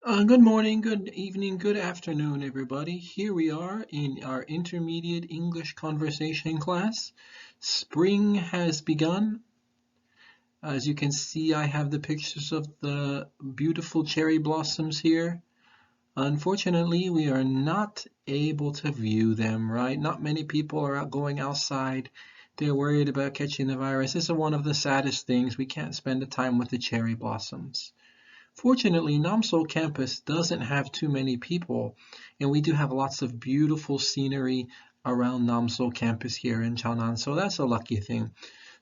Good morning, good evening, good afternoon, everybody. Here we are in our intermediate English conversation class. Spring has begun. As you can see, I have the pictures of the beautiful cherry blossoms here. Unfortunately, we are not able to view them, right? Not many people are out going outside. They're worried about catching the virus. This is one of the saddest things. We can't spend the time with the cherry blossoms. Fortunately, Namso campus doesn't have too many people, and we do have lots of beautiful scenery around Namso campus here in Cheonan, so that's a lucky thing.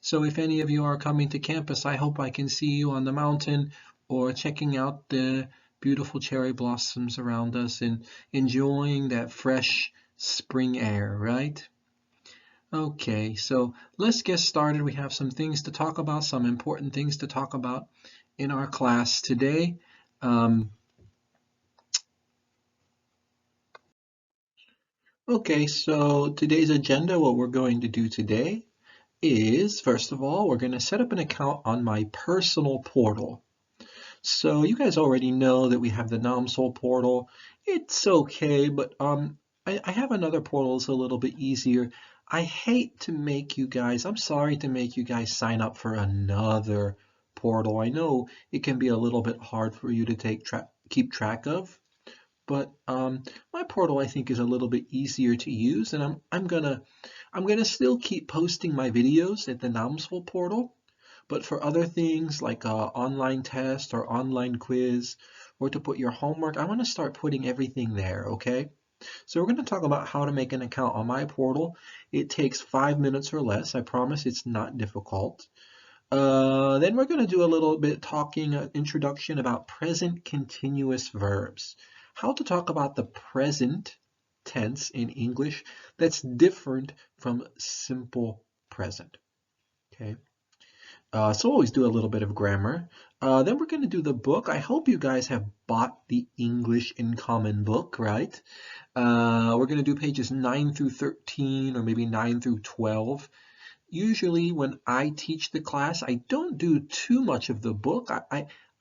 So if any of you are coming to campus, I hope I can see you on the mountain or checking out the beautiful cherry blossoms around us and enjoying that fresh spring air, right? Okay, so let's get started. We have some things to talk about, some important things to talk about in our class today. Um, okay, so today's agenda, what we're going to do today is, first of all, we're going to set up an account on my personal portal. So you guys already know that we have the NomSol portal. It's okay, but I have another portal that's a little bit easier. I hate to make you guys, I'm sorry to make you guys sign up for another portal. I know it can be a little bit hard for you to keep track of, but my portal I think is a little bit easier to use, and I'm gonna still keep posting my videos at the NomSol portal. But for other things like online test or online quiz or to put your homework, I want to start putting everything there, okay? So we're going to talk about how to make an account on my portal. It takes 5 minutes or less. I promise it's not difficult. Then we're going to do a little bit talking, introduction about present continuous verbs. How to talk about the present tense in English that's different from simple present, okay? So always do a little bit of grammar. Then we're going to do the book. I hope you guys have bought the English in Common book, right? We're going to do pages 9 through 13 or maybe 9 through 12. Usually when I teach the class, I don't do too much of the book.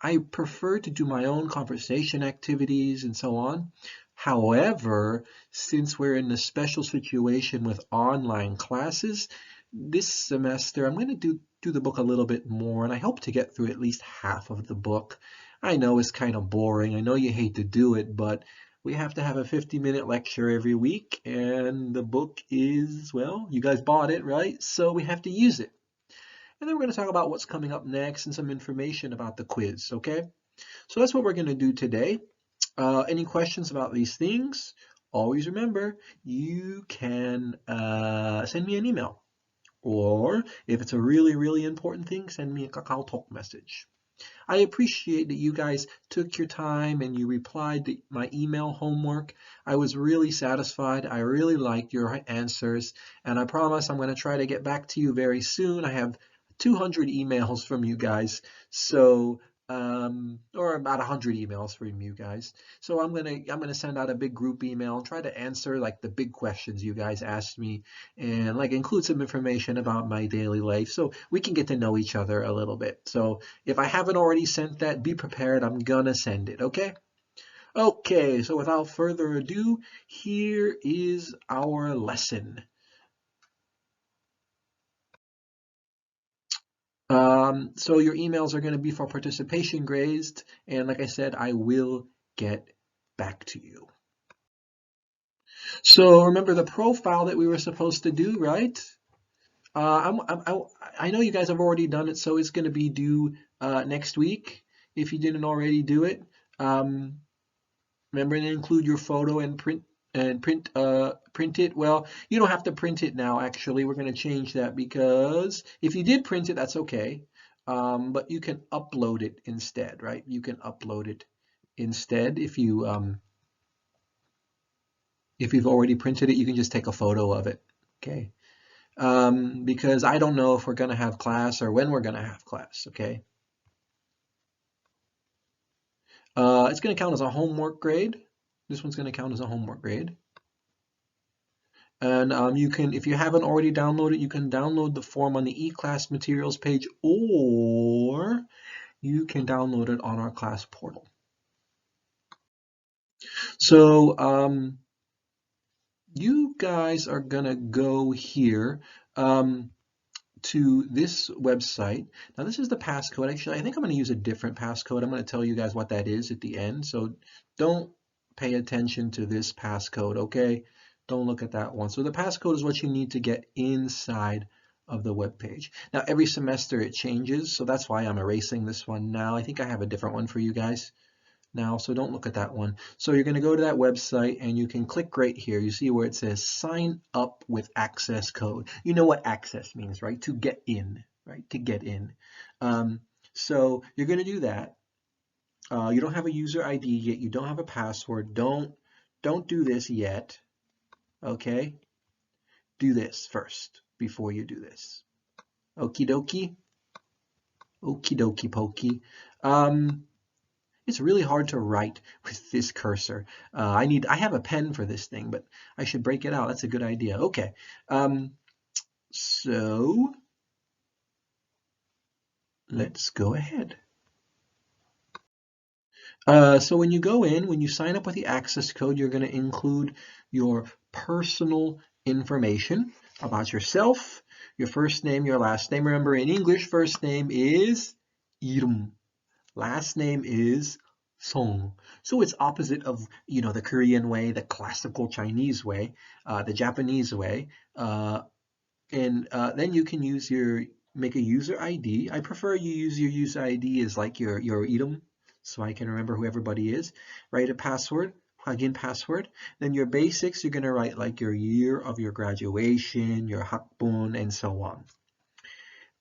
I prefer to do my own conversation activities and so on. However, since we're in a special situation with online classes, this semester I'm going to do the book a little bit more, and I hope to get through at least half of the book. I know it's kind of boring. I know you hate to do it, but we have to have a 50-minute lecture every week, and the book is, well, you guys bought it, right? So we have to use it. And then we're going to talk about what's coming up next and some information about the quiz, okay? So that's what we're going to do today. Any questions about these things? Always remember, you can send me an email. Or if it's a really, really important thing, send me a Kakao Talk message. I appreciate that you guys took your time and you replied to my email homework. I was really satisfied. I really liked your answers, and I promise I'm going to try to get back to you very soon. I have 200 emails from you guys, so or about 100 emails from you guys. So I'm gonna send out a big group email and try to answer like the big questions you guys asked me, and like include some information about my daily life so we can get to know each other a little bit. So if I haven't already sent that, be prepared. I'm gonna send it, okay? Okay, so without further ado, here is our lesson. So your emails are going to be for participation grades, and like I said, I will get back to you. So remember the profile that we were supposed to do, right? I know you guys have already done it, so it's going to be due next week if you didn't already do it. Um, Remember to include your photo and print it. Well, you don't have to print it now, actually. We're going to change that because if you did print it, that's okay. But you can upload it instead, right? You can upload it instead if you've already printed it, you can just take a photo of it. Okay. Because I don't know if we're going to have class or when we're going to have class. Okay. It's going to count as a homework grade. This one's going to count as a homework grade. And you can, if you haven't already downloaded, you can download the form on the e-class materials page, or you can download it on our class portal. So you guys are gonna go here to this website. Now this is the passcode. Actually, I think I'm gonna use a different passcode. I'm gonna tell you guys what that is at the end. So don't pay attention to this passcode, okay? Don't look at that one. So the passcode is what you need to get inside of the web page. Now every semester it changes, so that's why I'm erasing this one now. I think I have a different one for you guys now, so don't look at that one. So you're going to go to that website and you can click right here. You see where it says sign up with access code. You know what access means, right? To get in, right? To get in. So you're going to do that. You don't have a user ID yet. You don't have a password. Don't do this yet. Okay? Do this first before you do this. Okie dokie. Okie dokie pokey. It's really hard to write with this cursor. I have a pen for this thing, but I should break it out. That's a good idea. Okay. So let's go ahead. So when you go in, when you sign up with the access code, you're going to include your personal information about yourself, your first name, your last name. Remember, in English, first name is 이름. Last name is Song. So it's opposite of, the Korean way, the classical Chinese way, the Japanese way. And then you can make a user ID. I prefer you use your user ID as like your item, so I can remember who everybody is. Write a password, plug in password. Then your basics, you're going to write like your year of your graduation, your hakbun, and so on.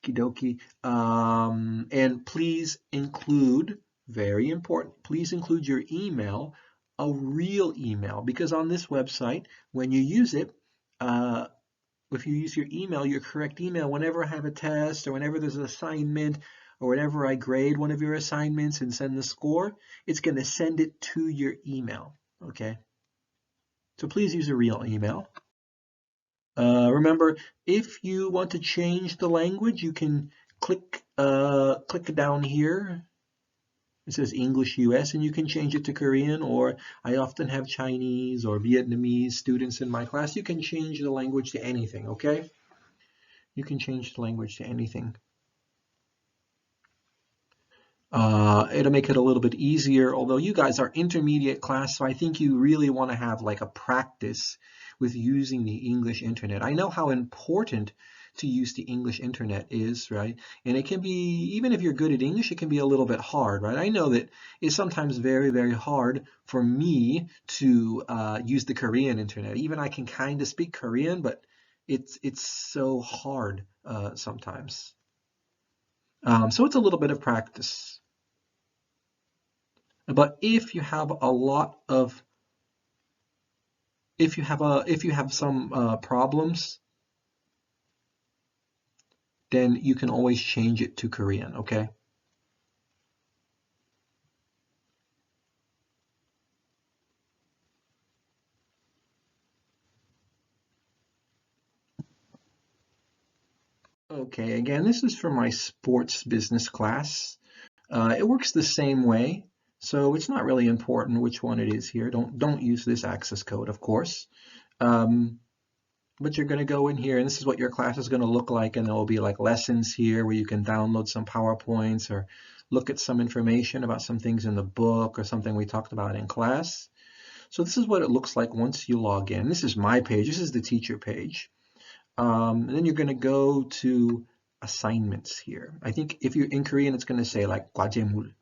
Kidoki. And please include, very important, please include your email, a real email, because on this website, when you use it, if you use your email, your correct email, whenever I have a test or whenever there's an assignment or whenever I grade one of your assignments and send the score, it's going to send it to your email, okay? So please use a real email. Remember, if you want to change the language, you can click down here. It says English US, and you can change it to Korean, or I often have Chinese or Vietnamese students in my class. You can change the language to anything, okay? You can change the language to anything. It'll make it a little bit easier, although you guys are intermediate class, so I think you really want to have like a practice with using the English internet. I know how important to use the English internet is, right? And it can be, even if you're good at English, it can be a little bit hard, right? I know that it's sometimes very, very hard for me to use the Korean internet. Even I can kind of speak Korean, but it's so hard sometimes. So it's a little bit of practice. But if you have a lot of, if you have some problems, then you can always change it to Korean, okay? Okay, again, this is for my sports business class. It works the same way, so it's not really important which one it is here. Don't use this access code, of course. But you're going to go in here, and this is what your class is going to look like, and there will be like lessons here where you can download some PowerPoints or look at some information about some things in the book or something we talked about in class. So this is what it looks like once you log in. This is my page. This is the teacher page. And then you're going to go to assignments here. I think if you're in Korean, it's going to say like 과제물.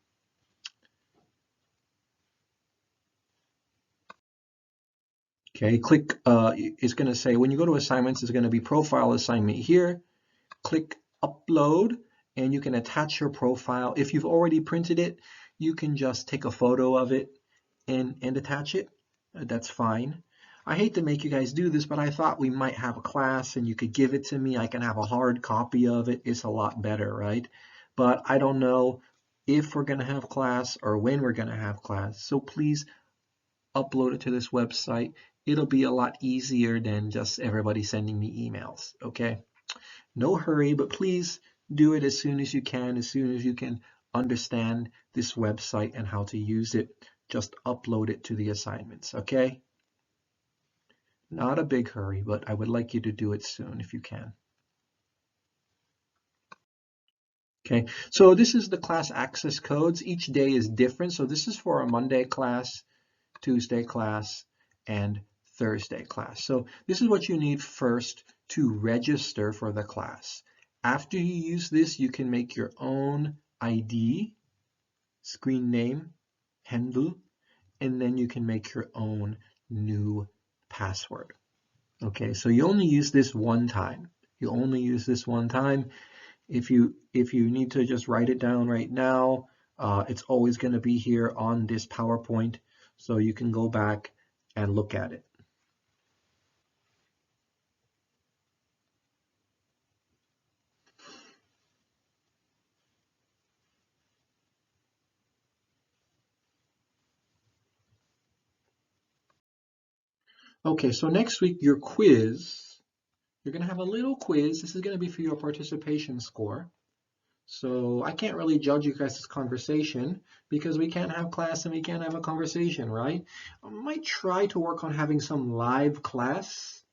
Okay, click, it's going to say, when you go to assignments, it's going to be profile assignment here. Click upload, and you can attach your profile. If you've already printed it, you can just take a photo of it and attach it. That's fine. I hate to make you guys do this, but I thought we might have a class and you could give it to me. I can have a hard copy of it. It's a lot better, right? But I don't know if we're going to have class or when we're going to have class. So please upload it to this website. It'll be a lot easier than just everybody sending me emails, okay? No hurry, but please do it as soon as you can understand this website and how to use it just upload it to the assignments, okay? Not a big hurry, but I would like you to do it soon if you can. Okay, so this is the class access codes. Each day is different. So this is for a Monday class, Tuesday class, and Thursday class. So this is what you need first to register for the class. After you use this, you can make your own ID, screen name, handle, and then you can make your own new password. Okay, so you only use this one time. You only use this one time. If you need to just write it down right now, it's always going to be here on this PowerPoint, so you can go back and look at it. Okay, so next week, your quiz, you're going to have a little quiz. This is going to be for your participation score. So I can't really judge you guys' conversation because we can't have class and we can't have a conversation, right? I might try to work on having some live class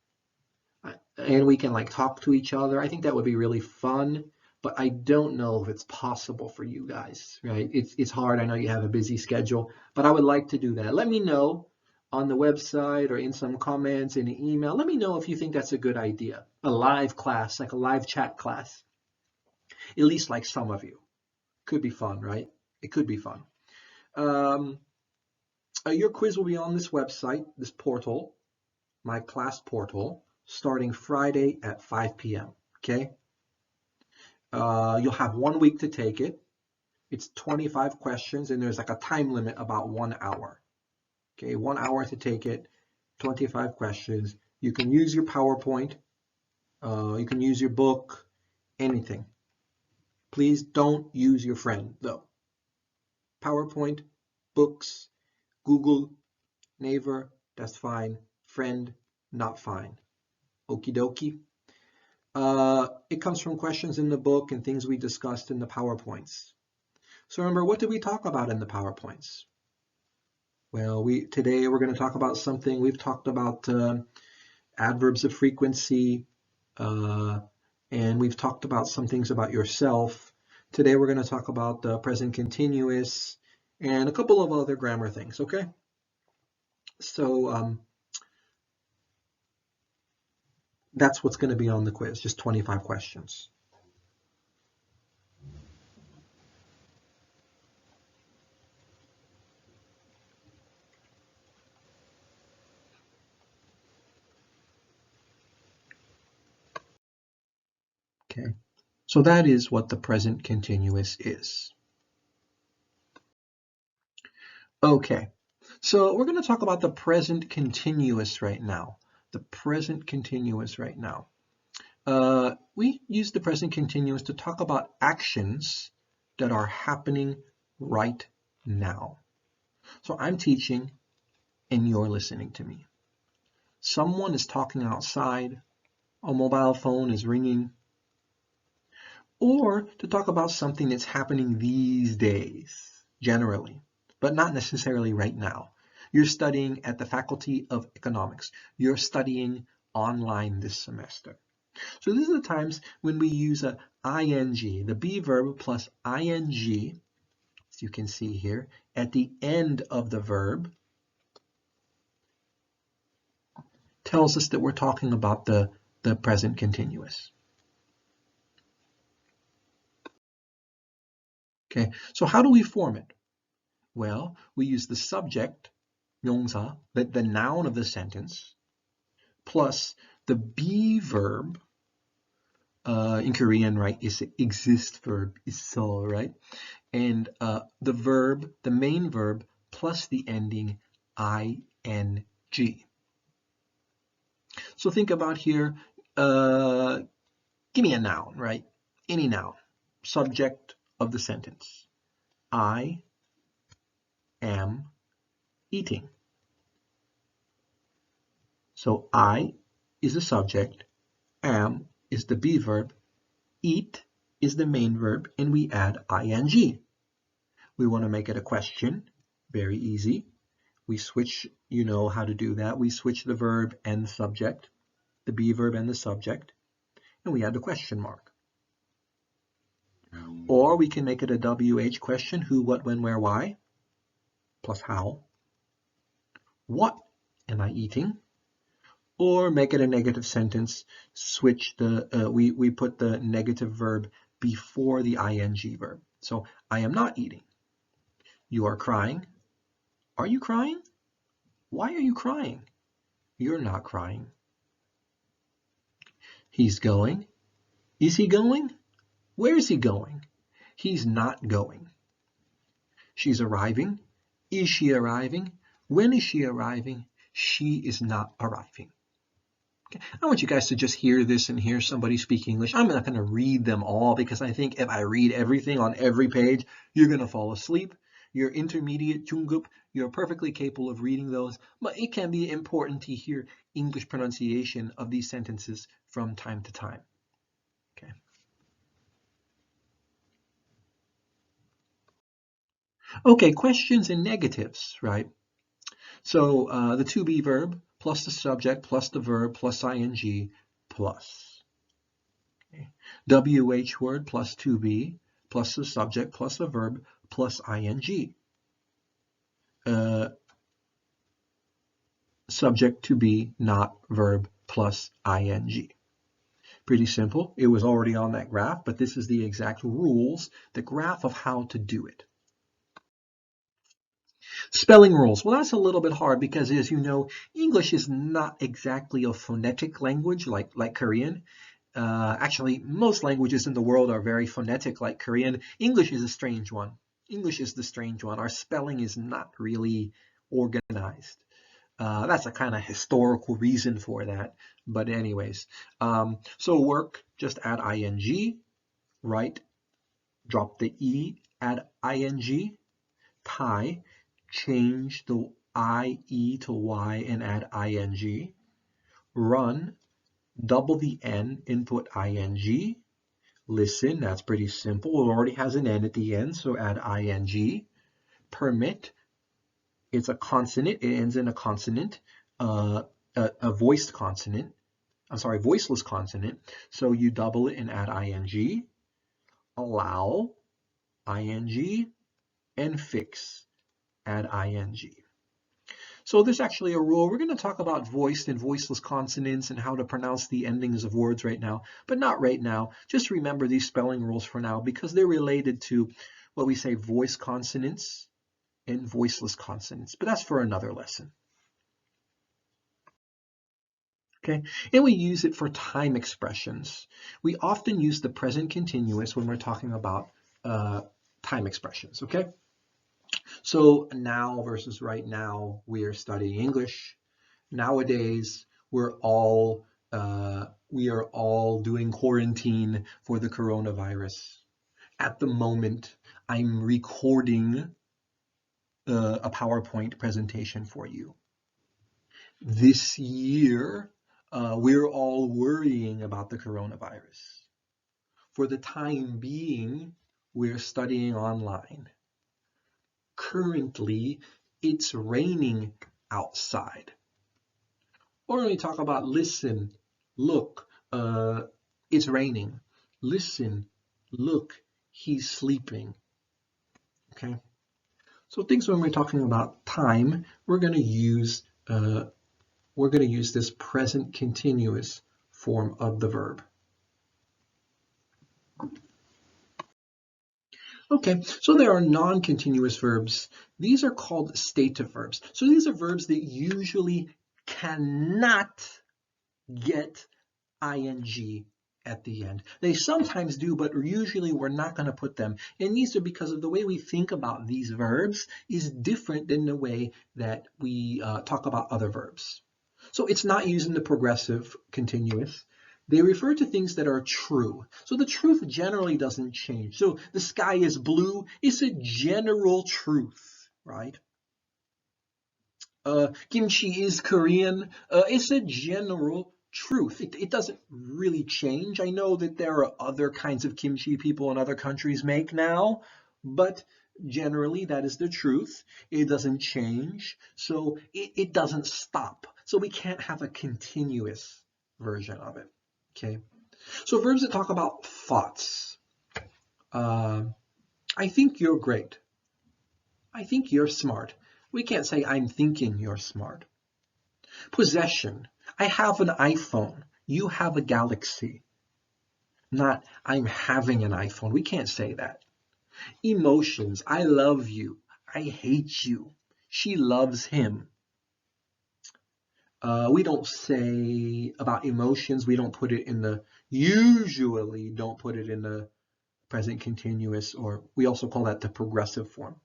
and we can like talk to each other. I think that would be really fun, but I don't know if it's possible for you guys, right? It's hard. I know you have a busy schedule, but I would like to do that. Let me know on the website or in some comments in an email. Let me know if you think that's a good idea. A live class, like a live chat class. At least like some of you. Could be fun, right? It could be fun. Your quiz will be on this website, this portal, my class portal, starting Friday at 5 p.m. Okay? You'll have 1 week to take it. It's 25 questions, and there's like a time limit about 1 hour. Okay, 1 hour to take it, 25 questions. You can use your PowerPoint. You can use your book, anything. Please don't use your friend, though. PowerPoint, books, Google, Naver, that's fine. Friend, not fine. Okie dokie. It comes from questions in the book and things we discussed in the PowerPoints. So remember, what did we talk about in the PowerPoints? Well, today we're going to talk about something. We've talked about adverbs of frequency, and we've talked about some things about yourself. Today we're going to talk about the present continuous and a couple of other grammar things, okay? So that's what's going to be on the quiz, just 25 questions. Okay, so that is what the present continuous is. Okay, so we're going to talk about the present continuous right now. The present continuous right now. We use the present continuous to talk about actions that are happening right now. So I'm teaching and you're listening to me. Someone is talking outside, a mobile phone is ringing, or to talk about something that's happening these days, generally, but not necessarily right now. You're studying at the Faculty of Economics. You're studying online this semester. So these are the times when we use a ing, the be verb plus ing, as you can see here, at the end of the verb, tells us that we're talking about the present continuous. Okay, so how do we form it? Well, we use the subject, 명사, the noun of the sentence, plus the be verb, in Korean, right, is exist verb, 있어, right? And the verb, the main verb, plus the ending ing. So think about here, give me a noun, right? Any noun, subject of the sentence. I am eating. So I is the subject, am is the be verb, eat is the main verb, and we add ing. We want to make it a question. Very easy. We switch, you know how to do that. We switch the verb and the subject, the be verb and the subject, and we add the question mark. Or we can make it a WH question, who, what, when, where, why, plus how. What am I eating? Or make it a negative sentence, switch the, we put the negative verb before the ing verb. So, I am not eating. You are crying. Are you crying? Why are you crying? You're not crying. He's going. Is he going? Where is he going? He's not going. She's arriving. Is she arriving? When is she arriving? She is not arriving. Okay. I want you guys to just hear this and hear somebody speak English. I'm not going to read them all because I think if I read everything on every page, you're going to fall asleep. You're intermediate, 중급, you're perfectly capable of reading those, but it can be important to hear English pronunciation of these sentences from time to time. Okay. Okay, questions and negatives, right? So the to be verb plus the subject plus the verb plus ing plus. Okay. WH word plus to be plus the subject plus the verb plus ing. Subject to be not verb plus ing. Pretty simple. It was already on that graph, but this is the exact rules, the graph of how to do it. Spelling rules. Well, that's a little bit hard because, as you know, English is not exactly a phonetic language like Korean. Actually, most languages in the world are very phonetic like Korean. English is a strange one. English is the strange one. Our spelling is not really organized. That's a kind of historical reason for that. But anyways, so work, just add ing, write, drop the e, add ing, tie, change the IE to Y and add ing, run, double the N, input ing, listen, that's pretty simple, it already has an N at the end, so add ing, permit, it's a consonant, it ends in a consonant, a voiced consonant, I'm sorry, voiceless consonant, so you double it and add ing, allow, ing, and fix, add ing. So there's actually a rule. We're going to talk about voiced and voiceless consonants and how to pronounce the endings of words right now, but not right now. Just remember these spelling rules for now because they're related to what we say voiced consonants and voiceless consonants, but that's for another lesson. Okay, and we use it for time expressions. We often use the present continuous when we're talking about time expressions, okay? So now versus right now, we are studying English. Nowadays, we are all doing quarantine for the coronavirus. At the moment, I'm recording a PowerPoint presentation for you. This year, we're all worrying about the coronavirus. For the time being, we're studying online. Currently, it's raining outside. Or when we talk about listen, look, it's raining. Listen, look, he's sleeping. Okay. So things when we're talking about time, we're going to use this present continuous form of the verb. Okay, so there are non-continuous verbs. These are called stative verbs. So these are verbs that usually cannot get ing at the end. They sometimes do, but usually we're not going to put them. And these are because of the way we think about these verbs is different than the way that we talk about other verbs. So it's not using the progressive continuous. They refer to things that are true. So the truth generally doesn't change. So the sky is blue. It's a general truth, right? Kimchi is Korean. It's a general truth. It doesn't really change. I know that there are other kinds of kimchi people in other countries make now, but Generally, that is the truth. It doesn't change, so it doesn't stop. So we can't have a continuous version of it. Okay. So verbs that talk about thoughts. Uh, I think you're great. I think you're smart. We can't say I'm thinking you're smart. Possession. I have an iPhone. You have a Galaxy. Not I'm having an iPhone. We can't say that. Emotions. I love you. I hate you. She loves him. We don't say about emotions, we don't put it in the, usually don't put it in the present continuous, or we also call that the progressive form.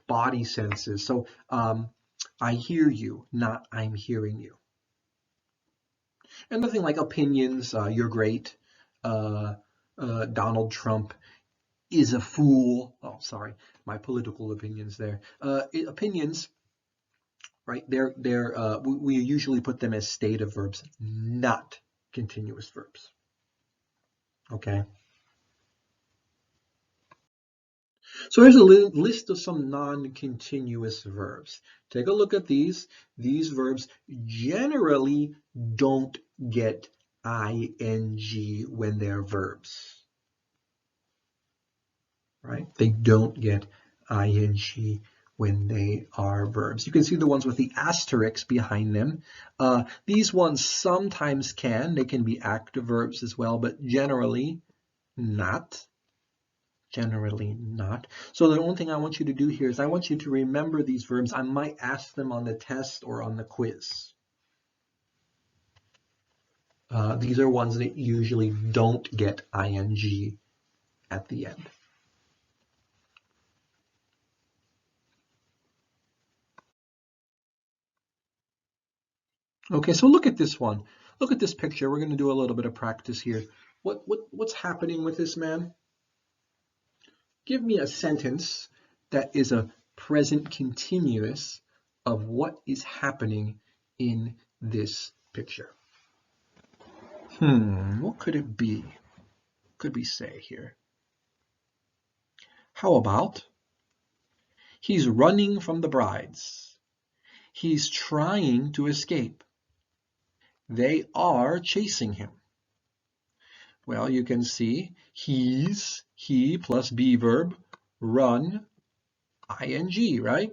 Body senses. So I hear you, not I'm hearing you. And nothing like opinions, you're great. Uh, Donald Trump is a fool. Oh, sorry, my political opinions there. Opinions, right? We usually put them as stative verbs, not continuous verbs. Okay. So here's a list of some non-continuous verbs. Take a look at these. These verbs generally don't get ing when they're verbs, right? They don't get ing when they are verbs. You can see the ones with the asterisks behind them. These ones sometimes can. They can be active verbs as well, but generally not. Generally not. So the only thing I want you to do here is I want you to remember these verbs. I might ask them on the test or on the quiz. These are ones that usually don't get ing at the end. Okay, so look at this one. Look at this picture. We're going to do a little bit of practice here. What's happening with this man? Give me a sentence that is a present continuous of what is happening in this picture. What could it be? What could we say here? How about he's running from the brides. He's trying to escape. They are chasing him. Well, you can see he plus be verb, run, ing, right?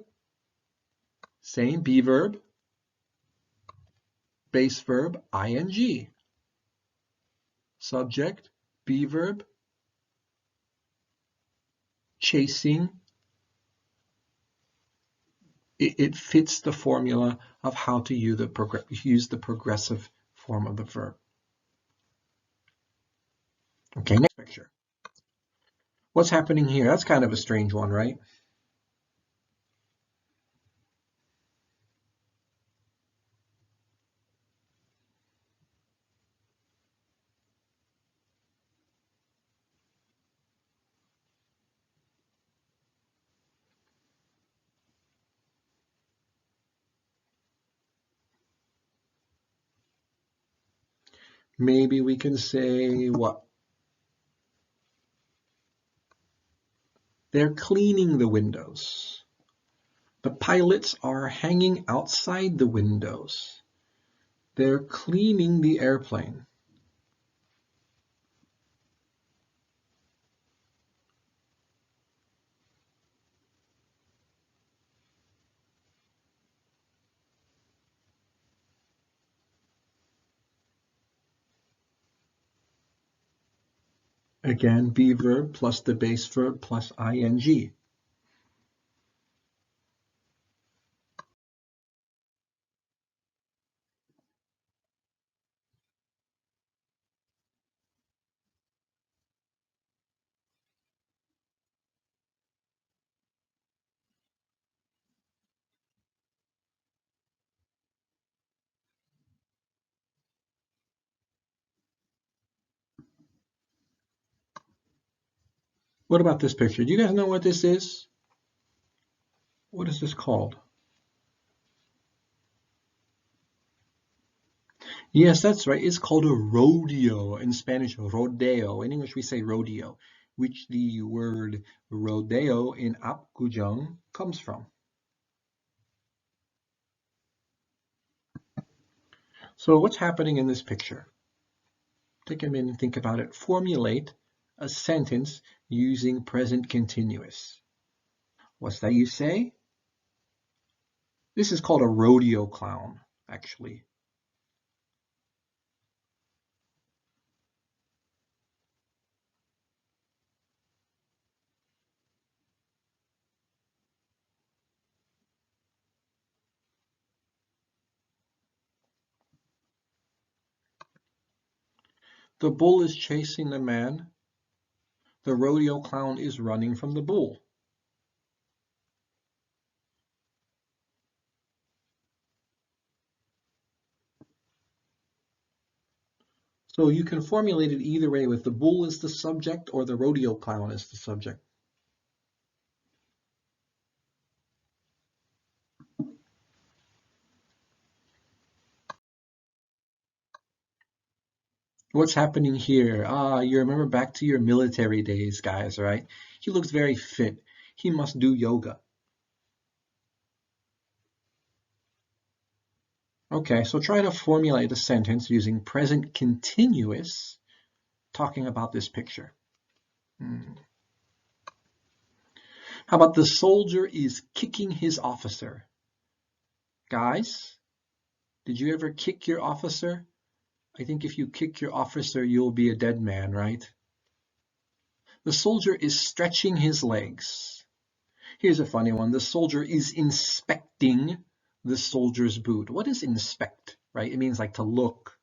Same be verb, base verb, ing. Subject, be verb, chasing. It fits the formula of how to use the progressive form of the verb. Okay, next picture. What's happening here? That's kind of a strange one, right? Maybe we can say what? They're cleaning the windows. The pilots are hanging outside the windows. They're cleaning the airplane. Again, be verb plus the base verb plus ing. What about this picture? Do you guys know what this is? What is this called? Yes, that's right. It's called a rodeo. In Spanish, rodeo. In English, we say rodeo. which the word rodeo in Apgujeong comes from. So what's happening in this picture? Take a minute and think about it. Formulate a sentence using present continuous. What's that you say? This is called a rodeo clown, actually. The bull is chasing the man. The rodeo clown is running from the bull. So you can formulate it either way with the bull as the subject or the rodeo clown as the subject. What's happening here? You remember back to your military days, guys, right? He looks very fit. He must do yoga. Okay, so try to formulate a sentence using present continuous talking about this picture. How about the soldier is kicking his officer? Guys, did you ever kick your officer? I think if you kick your officer, you'll be a dead man, right? The soldier is stretching his legs. Here's a funny one. The soldier is inspecting the soldier's boot. What is inspect, right? It means like to look.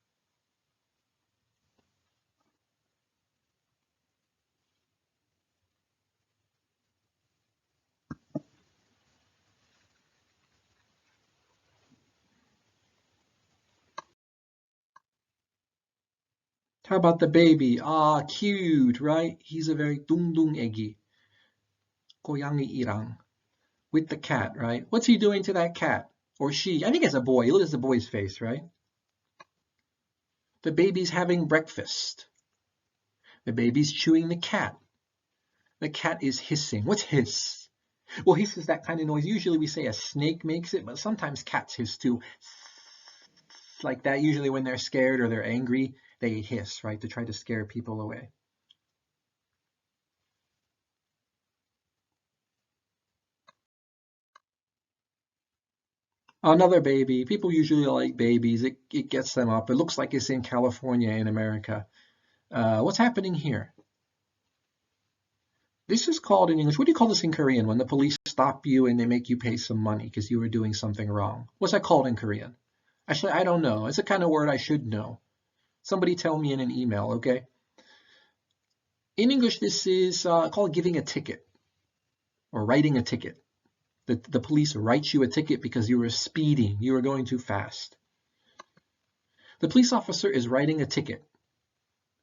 How about the baby? Ah, cute, right? He's a very 둥둥 애기. 고양이이랑. With the cat, right? What's he doing to that cat? Or she? I think it's a boy. Look at the boy's face, right? The baby's having breakfast. The baby's chewing the cat. The cat is hissing. What's hiss? Well, hiss is that kind of noise. Usually we say a snake makes it, but sometimes cats hiss too. Like that. Usually when they're scared or they're angry, they hiss, right? To try to scare people away. Another baby. People usually like babies. It gets them up. It looks like it's in California in America. What's happening here? This is called in English. What do you call this in Korean when the police stop you and they make you pay some money because you were doing something wrong? What's that called in Korean? Actually, I don't know. It's a kind of word I should know. Somebody tell me in an email, okay? In English, this is called giving a ticket or writing a ticket. The police write you a ticket because you were speeding. You were going too fast. The police officer is writing a ticket.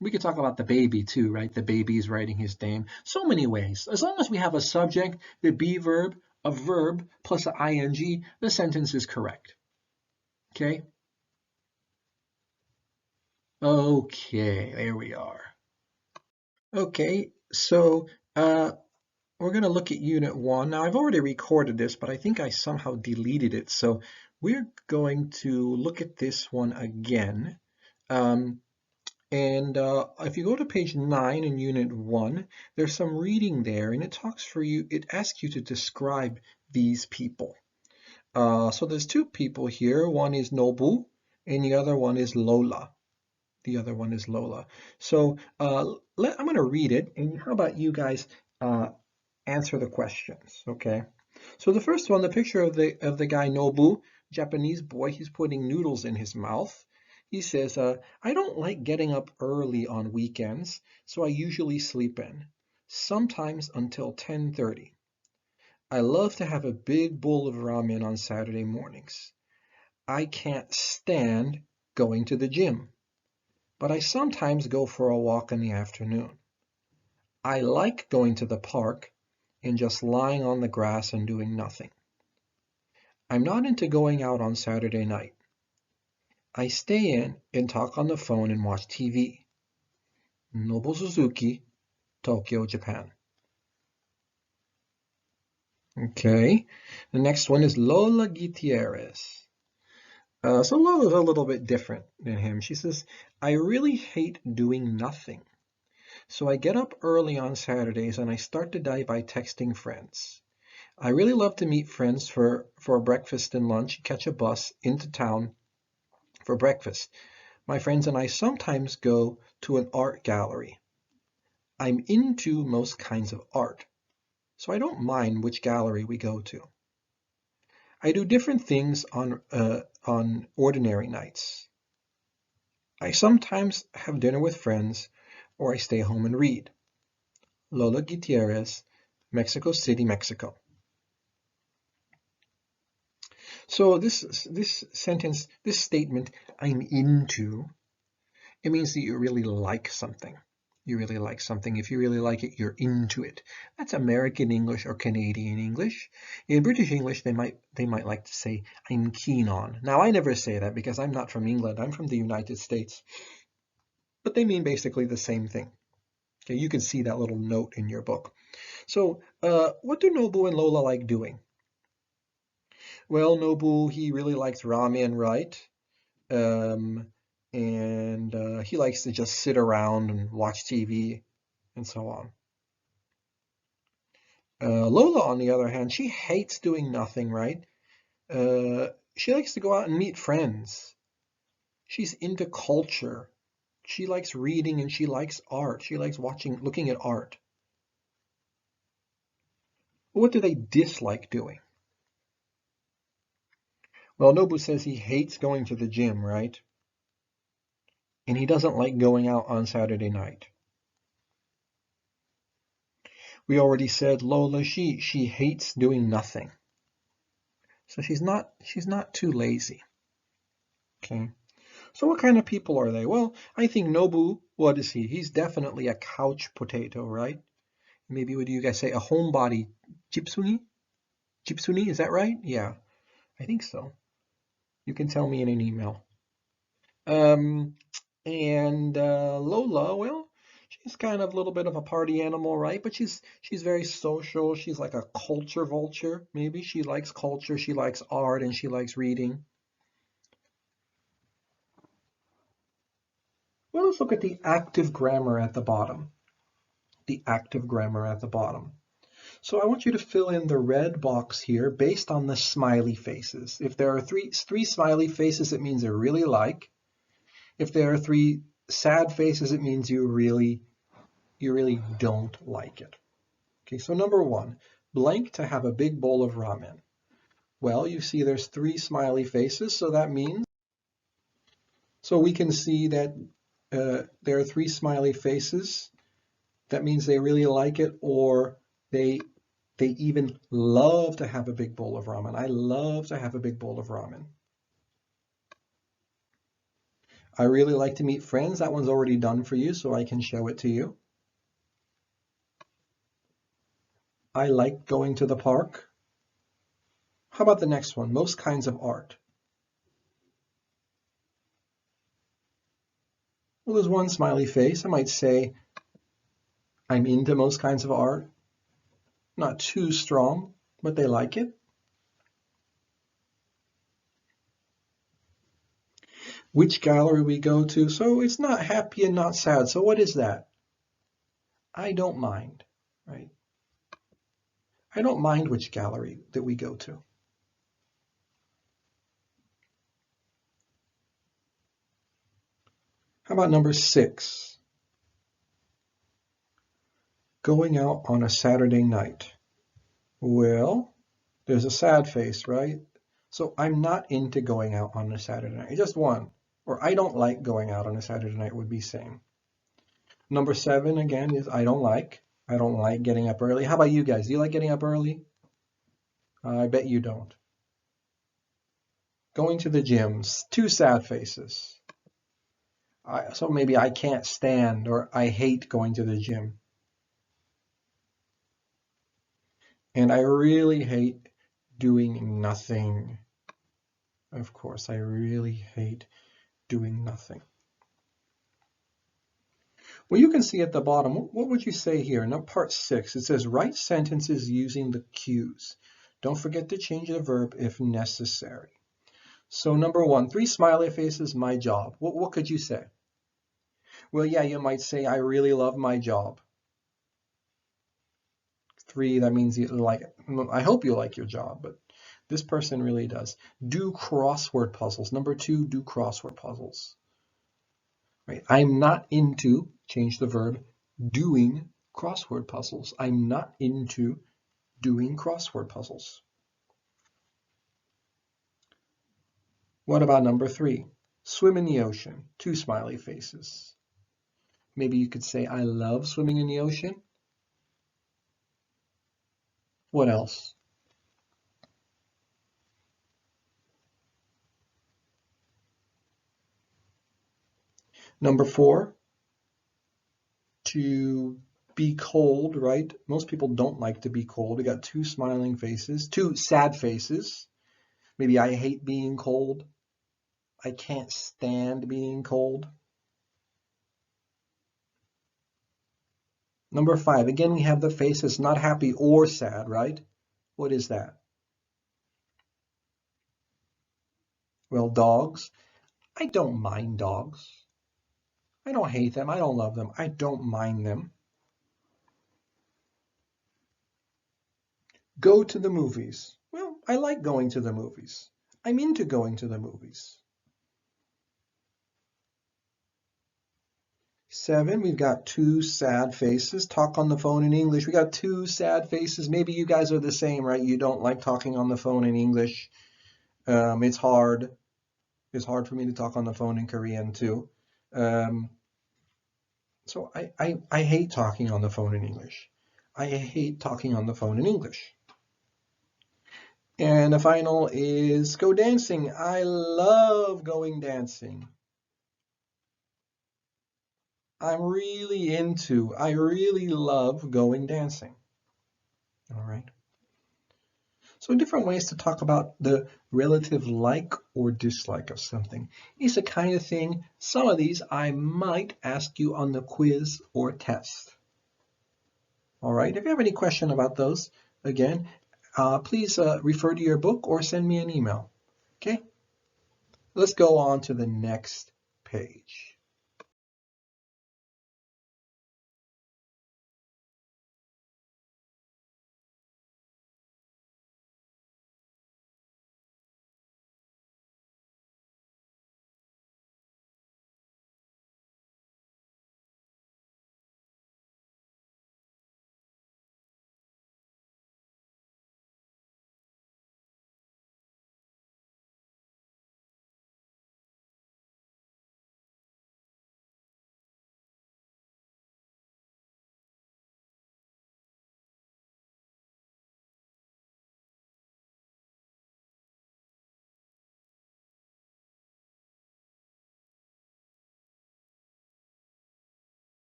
We could talk about the baby too, right? The baby is writing his name. So many ways. As long as we have a subject, the be verb, a verb, plus an ing, the sentence is correct. Okay? Okay, there we are. Okay, so we're going to look at Unit 1. Now, I've already recorded this, but I think I somehow deleted it. So we're going to look at this one again. If you go to page 9 in Unit 1, there's some reading there, and it asks you to describe these people. So there's two people here. One is Nobu, and the other one is Lola. The other one is Lola. So I'm going to read it, and how about you guys answer the questions, okay? So the first one, the picture of the guy Nobu, Japanese boy, he's putting noodles in his mouth. He says, I don't like getting up early on weekends, so I usually sleep in, sometimes until 10:30. I love to have a big bowl of ramen on Saturday mornings. I can't stand going to the gym, but I sometimes go for a walk in the afternoon. I like going to the park and just lying on the grass and doing nothing. I'm not into going out on Saturday night. I stay in and talk on the phone and watch TV. Nobu Suzuki, Tokyo, Japan. Okay, the next one is Lola Gutierrez. So Lola's a little bit different than him. She says, I really hate doing nothing. So I get up early on Saturdays and I start the day by texting friends. I really love to meet friends for breakfast and lunch, catch a bus into town for breakfast. My friends and I sometimes go to an art gallery. I'm into most kinds of art, so I don't mind which gallery we go to. I do different things on ordinary nights. I sometimes have dinner with friends, or I stay home and read. Lola Gutierrez, Mexico City, Mexico. So this sentence, this statement, I'm into, it means that you really like something. You really like something. If you really like it, you're into it. That's American English or Canadian English. In British English, they might like to say, I'm keen on. Now, I never say that because I'm not from England. I'm from the United States. But they mean basically the same thing. Okay, you can see that little note in your book. So, what do Nobu and Lola like doing? Well, Nobu, he really likes ramen, right? Um, and he likes to just sit around and watch TV and so on. Lola, on the other hand, she hates doing nothing, right? She likes to go out and meet friends. She's into culture. She likes reading and she likes art. She likes looking at art. What do they dislike doing? Well, Nobu says he hates going to the gym, right? And he doesn't like going out on Saturday night. We already said Lola, she hates doing nothing. So she's not too lazy. Okay. So what kind of people are they? Well, I think Nobu, what is he? He's definitely a couch potato, right? Maybe what do you guys say? A homebody gypsuni? Gypsuni, is that right? Yeah, I think so. You can tell me in an email. Um, and Lola, well, she's kind of a little bit of a party animal, right? But she's very social. She's like a culture vulture, maybe. She likes culture, she likes art, and she likes reading. Well, let's look at the active grammar at the bottom. The active grammar at the bottom. So I want you to fill in the red box here based on the smiley faces. If there are three smiley faces, it means you really like. If there are three sad faces, it means you really don't like it. Okay, so number one, blank to have a big bowl of ramen. Well, you see there's three smiley faces, so that means, so we can see that there are three smiley faces. That means they really like it, or they even love to have a big bowl of ramen. I love to have a big bowl of ramen. I really like to meet friends. That one's already done for you, so I can show it to you. I like going to the park. How about the next one? Most kinds of art. Well, there's one smiley face. I might say I'm into most kinds of art. Not too strong, but they like it. Which gallery we go to. So it's not happy and not sad. So what is that? I don't mind, right? I don't mind which gallery that we go to. How about number 6? Going out on a Saturday night. Well, there's a sad face, right? So I'm not into going out on a Saturday night. Just one. Or I don't like going out on a Saturday night would be same. Number 7 again is I don't like. I don't like getting up early. How about you guys? Do you like getting up early? I bet you don't. Going to the gyms. 2 sad faces. So maybe I can't stand or I hate going to the gym. And I really hate doing nothing. Of course, I really hate doing nothing. Well, you can see at the bottom, what would you say here? In part 6, it says write sentences using the cues. Don't forget to change the verb if necessary. So number 1, 3 smiley faces, my job. What could you say? Well, yeah, you might say, I really love my job. 3, that means you like it. I hope you like your job, but this person really does. Do crossword puzzles. Number 2, do crossword puzzles. Right? I'm not into, change the verb, doing crossword puzzles. I'm not into doing crossword puzzles. What about number 3? Swim in the ocean. 2 smiley faces. Maybe you could say, I love swimming in the ocean. What else? Number 4, to be cold, right? Most people don't like to be cold. We got 2 smiling faces, 2 sad faces. Maybe I hate being cold. I can't stand being cold. Number 5, again, we have the faces not happy or sad, right? What is that? Well, dogs. I don't mind dogs. I don't hate them. I don't love them. I don't mind them. Go to the movies. Well, I like going to the movies. I'm into going to the movies. 7, we've got 2 sad faces. Talk on the phone in English. We got 2 sad faces. Maybe you guys are the same, right? You don't like talking on the phone in English. It's hard. It's hard for me to talk on the phone in Korean too. Um, so I hate talking on the phone in English. I hate talking on the phone in English. And the final is go dancing. I love going dancing. I really love going dancing. All right. So different ways to talk about the relative like or dislike of something. It's the kind of thing, some of these I might ask you on the quiz or test. All right. If you have any question about those, again, please refer to your book or send me an email. Okay. Let's go on to the next page.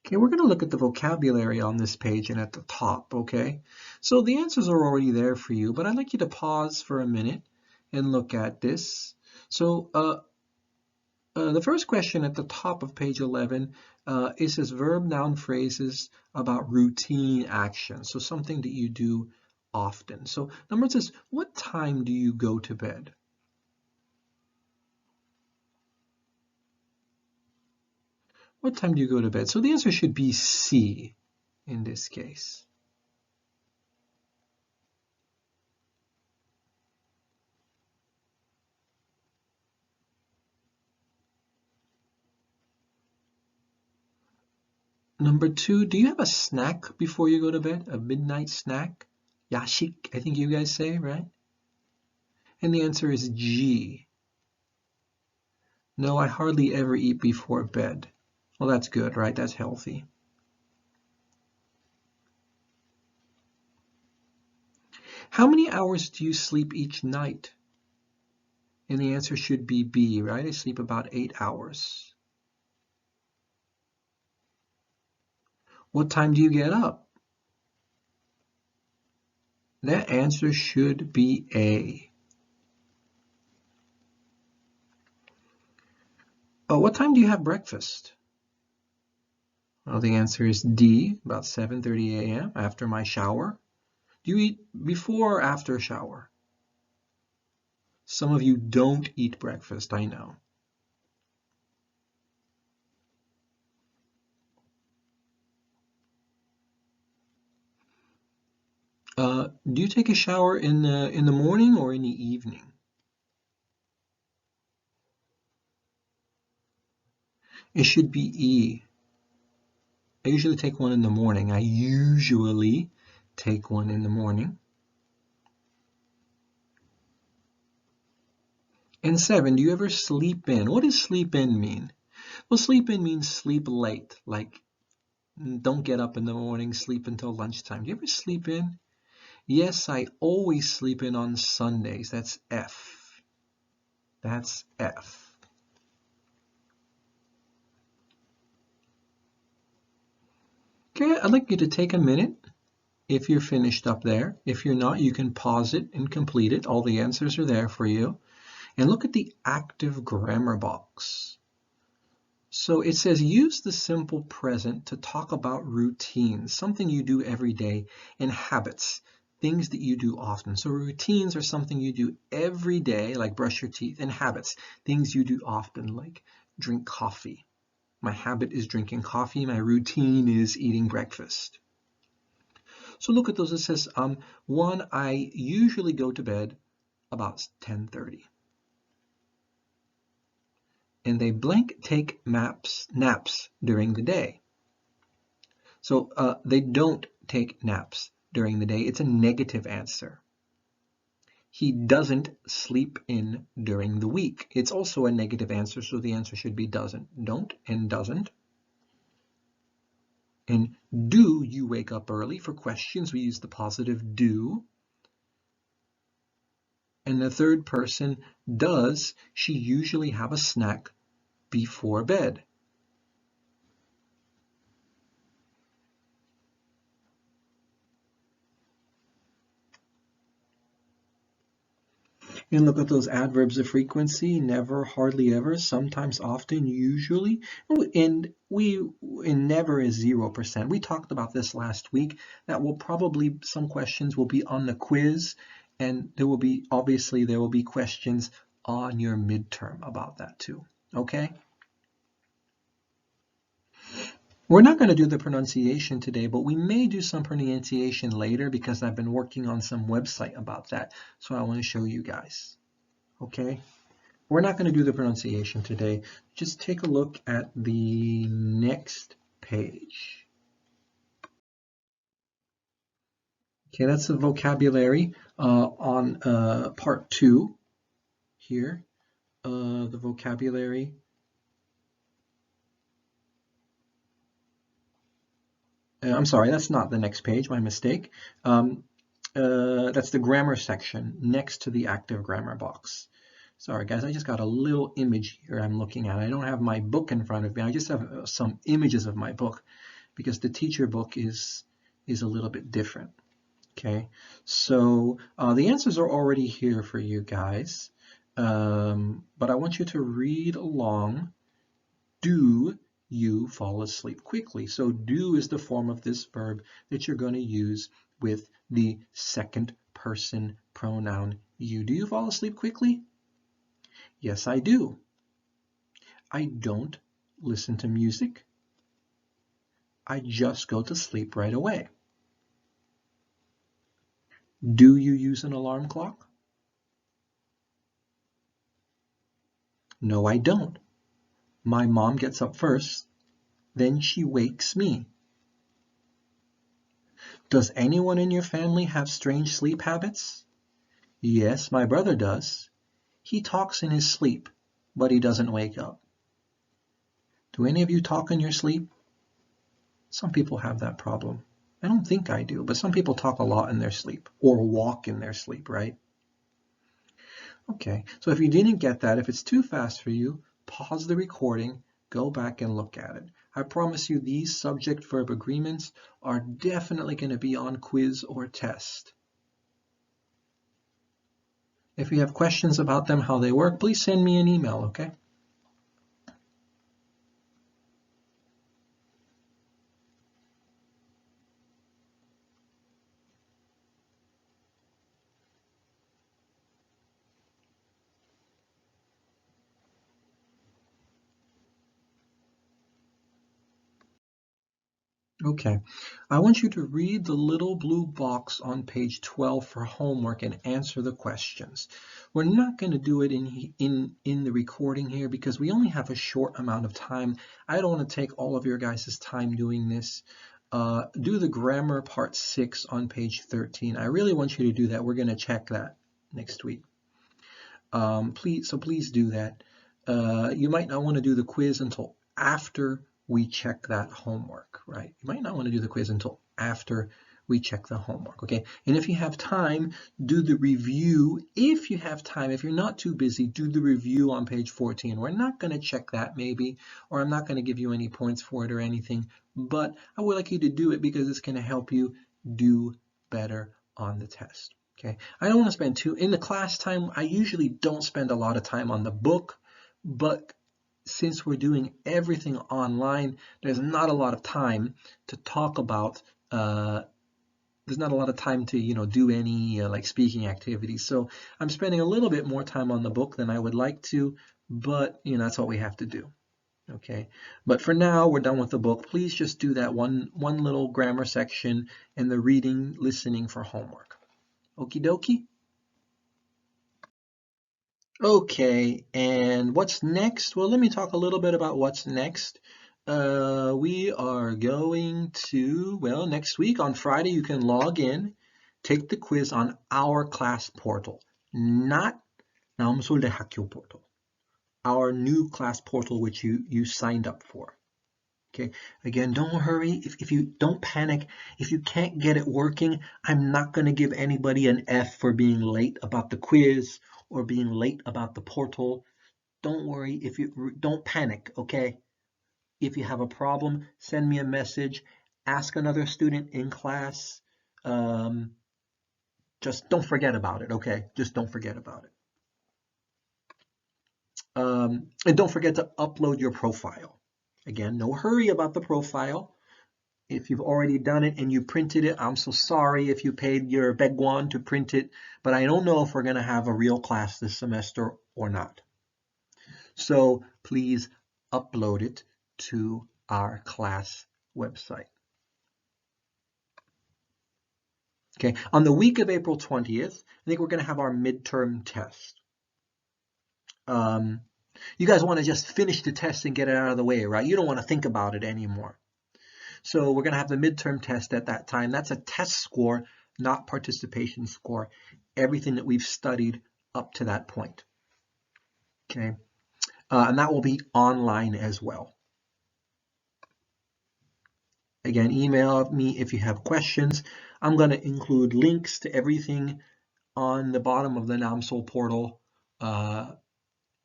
Okay, we're going to look at the vocabulary on this page and at the top, okay? So the answers are already there for you, but I'd like you to pause for a minute and look at this. So the first question at the top of page 11, it says verb noun phrases about routine action. So something that you do often. So number one says, what time do you go to bed? What time do you go to bed? So the answer should be C in this case. Number two, do you have a snack before you go to bed? A midnight snack? Yashik, I think you guys say, right? And the answer is G. No, I hardly ever eat before bed. Well, that's good, right? That's healthy. How many hours do you sleep each night? And the answer should be B, right? I sleep about 8 hours. What time do you get up? That answer should be A. What time do you have breakfast? Well, the answer is D, about 7:30 a.m. after my shower. Do you eat before or after a shower? Some of you don't eat breakfast, I know. Do you take a shower in the morning or in the evening? It should be E. I usually take one in the morning. I usually take one in the morning. And 7, do you ever sleep in? What does sleep in mean? Well, sleep in means sleep late, like don't get up in the morning, sleep until lunchtime. Do you ever sleep in? Yes, I always sleep in on Sundays. That's F. That's F. Okay, I'd like you to take a minute if you're finished up there. If you're not, you can pause it and complete it. All the answers are there for you. And look at the active grammar box. So it says use the simple present to talk about routines, something you do every day, and habits, things that you do often. So routines are something you do every day, like brush your teeth, and habits, things you do often, like drink coffee. My habit is drinking coffee. My routine is eating breakfast. So look at those. It says, 1, I usually go to bed about 10:30. And they blank take naps during the day. So they don't take naps during the day. It's a negative answer. He doesn't sleep in during the week. It's also a negative answer, so the answer should be doesn't. Don't and doesn't. And do you wake up early? For questions, we use the positive do. And the third person, does she usually have a snack before bed? And look at those adverbs of frequency: never, hardly ever, sometimes, often, usually. And never is 0%. We talked about this last week. That will probably, some questions will be on the quiz, and there will be, obviously, there will be questions on your midterm about that too. Okay? We're not going to do the pronunciation today, but we may do some pronunciation later because I've been working on some website about that. So I want to show you guys. Okay? We're not going to do the pronunciation today. Just take a look at the next page. Okay, that's the vocabulary on part 2 here. The vocabulary. I'm sorry, that's not the next page, my mistake. That's the grammar section next to the active grammar box. Sorry guys, I just got a little image here I'm looking at. I don't have my book in front of me. I just have some images of my book because the teacher book is a little bit different. Okay, so the answers are already here for you guys, but I want you to read along. Do you fall asleep quickly? So do is the form of this verb that you're going to use with the second person pronoun you. Do you fall asleep quickly? Yes, I do. I don't listen to music. I just go to sleep right away. Do you use an alarm clock? No, I don't. My mom gets up first, then she wakes me. Does anyone in your family have strange sleep habits? Yes, my brother does. He talks in his sleep, but he doesn't wake up. Do any of you talk in your sleep? Some people have that problem. I don't think I do, but some people talk a lot in their sleep or walk in their sleep, right? Okay, so if you didn't get that, if it's too fast for you, pause the recording, go back and look at it. I promise you these subject-verb agreements are definitely going to be on quiz or test. If you have questions about them, how they work, please send me an email, okay? Okay, I want you to read the little blue box on page 12 for homework and answer the questions. We're not going to do it in the recording here because we only have a short amount of time. I don't want to take all of your guys' time doing this. Do the grammar part 6 on page 13. I really want you to do that. We're going to check that next week. Please do that. You might not want to do the quiz until after we check that homework, right? You might not want to do the quiz until after we check the homework, okay? And if you have time, do the review. If you have time, if you're not too busy, do the review on page 14. We're not going to check that maybe, or I'm not going to give you any points for it or anything, but I would like you to do it because it's going to help you do better on the test. Okay, I don't want to spend in the class time. I usually don't spend a lot of time on the book, but since we're doing everything online, there's not a lot of time to talk about. There's not a lot of time to do any like speaking activities. So I'm spending a little bit more time on the book than I would like to, but that's what we have to do. Okay, but for now we're done with the book. Please just do that one little grammar section and the reading, listening for homework. Okie dokie. Okay, and what's next? Well, let me talk a little bit about what's next. We are going to, well, next week on Friday, you can log in, take the quiz on our class portal, not 나음솔대 학교 portal, our new class portal which you signed up for. Okay, again, don't hurry. If you don't panic, if you can't get it working, I'm not going to give anybody an F for being late about the quiz or being late about the portal. Don't worry. If you don't panic, okay? If you have a problem, send me a message. Ask another student in class. Just don't forget about it, okay? Just don't forget about it. And don't forget to upload your profile. Again, no hurry about the profile. If you've already done it and you printed it, I'm so sorry if you paid your Begwan to print it, but I don't know if we're going to have a real class this semester or not. So please upload it to our class website. Okay, on the week of April 20th, I think we're going to have our midterm test. You guys want to just finish the test and get it out of the way, right? You don't want to think about it anymore. So we're going to have the midterm test at that time. That's a test score, not participation score. Everything that we've studied up to that point. Okay, and that will be online as well. Again, email me if you have questions. I'm going to include links to everything on the bottom of the NAMSOL portal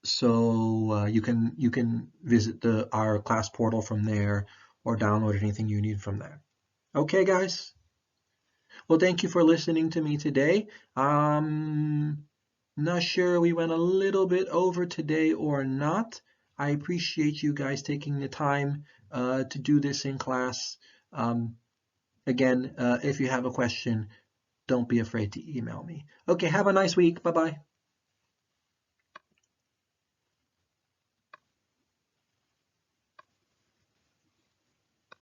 So you can visit our class portal from there or download anything you need from there. Okay, guys? Well, thank you for listening to me today. Not sure we went a little bit over today or not. I appreciate you guys taking the time to do this in class. Um, Again, if you have a question, don't be afraid to email me. Okay, have a nice week. Bye-bye.